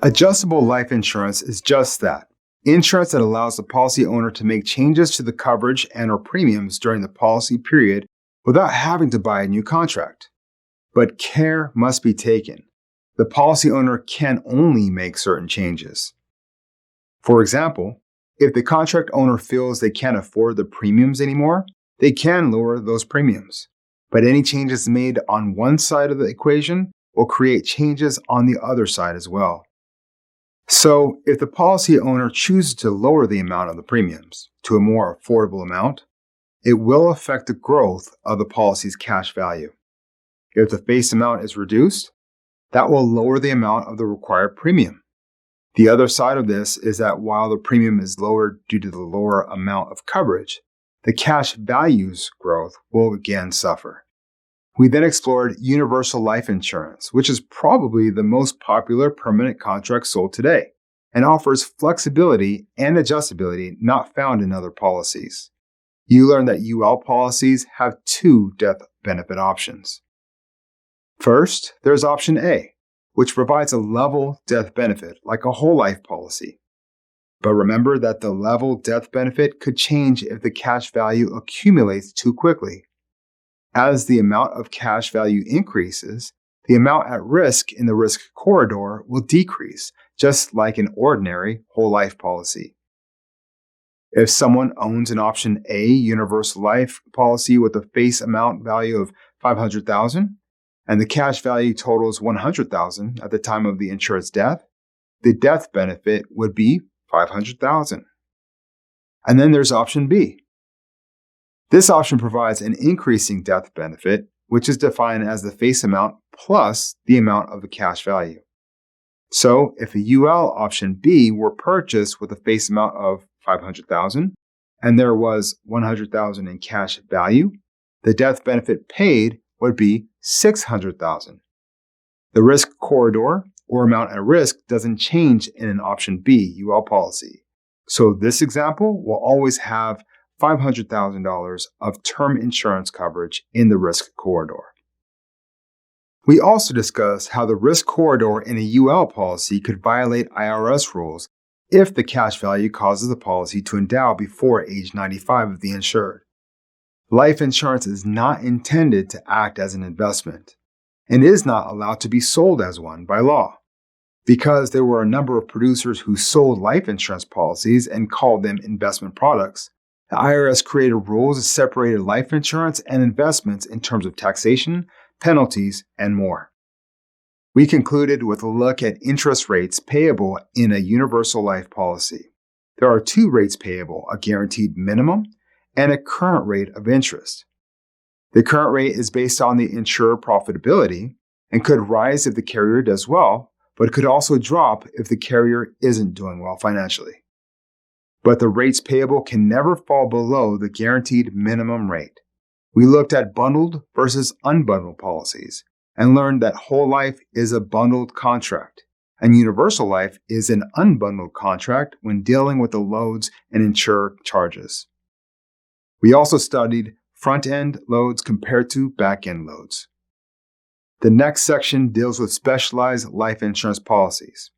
Adjustable life insurance is just that. Insurance that allows the policy owner to make changes to the coverage and/or premiums during the policy period without having to buy a new contract. But care must be taken. The policy owner can only make certain changes. For example, if the contract owner feels they can't afford the premiums anymore, they can lower those premiums. But any changes made on one side of the equation will create changes on the other side as well. So, if the policy owner chooses to lower the amount of the premiums to a more affordable amount, it will affect the growth of the policy's cash value. If the face amount is reduced, that will lower the amount of the required premium. The other side of this is that while the premium is lowered due to the lower amount of coverage, the cash value's growth will again suffer. We then explored universal life insurance, which is probably the most popular permanent contract sold today and offers flexibility and adjustability not found in other policies. You learn that UL policies have two death benefit options. First, there's option A, which provides a level death benefit like a whole life policy. But remember that the level death benefit could change if the cash value accumulates too quickly. As the amount of cash value increases, the amount at risk in the risk corridor will decrease, just like an ordinary whole life policy. If someone owns an option A universal life policy with a face amount value of $500,000 and the cash value totals $100,000 at the time of the insured's death, the death benefit would be $500,000. And then there's option B. This option provides an increasing death benefit, which is defined as the face amount plus the amount of the cash value. So, if a UL option B were purchased with a face amount of $500,000 and there was $100,000 in cash value, the death benefit paid would be $600,000. The risk corridor or amount at risk doesn't change in an option B UL policy. So this example will always have $500,000 of term insurance coverage in the risk corridor. We also discussed how the risk corridor in a UL policy could violate IRS rules if the cash value causes the policy to endow before age 95 of the insured. Life insurance is not intended to act as an investment and is not allowed to be sold as one by law. Because there were a number of producers who sold life insurance policies and called them investment products, the IRS created rules that separated life insurance and investments in terms of taxation, penalties, and more. We concluded with a look at interest rates payable in a universal life policy. There are two rates payable, a guaranteed minimum and a current rate of interest. The current rate is based on the insurer profitability and could rise if the carrier does well, but could also drop if the carrier isn't doing well financially. But the rates payable can never fall below the guaranteed minimum rate. We looked at bundled versus unbundled policies and learned that whole life is a bundled contract and universal life is an unbundled contract when dealing with the loads and insurer charges. We also studied front-end loads compared to back-end loads. The next section deals with specialized life insurance policies.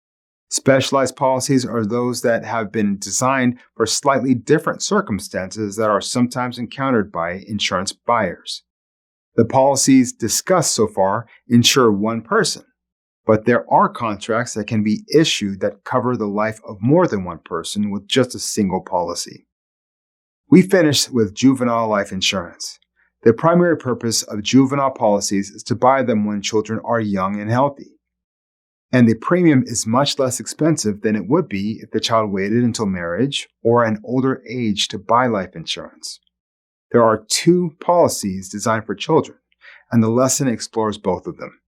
Specialized policies are those that have been designed for slightly different circumstances that are sometimes encountered by insurance buyers. The policies discussed so far insure one person, but there are contracts that can be issued that cover the life of more than one person with just a single policy. We finished with juvenile life insurance. The primary purpose of juvenile policies is to buy them when children are young and healthy. And the premium is much less expensive than it would be if the child waited until marriage or an older age to buy life insurance. There are two policies designed for children, and the lesson explores both of them.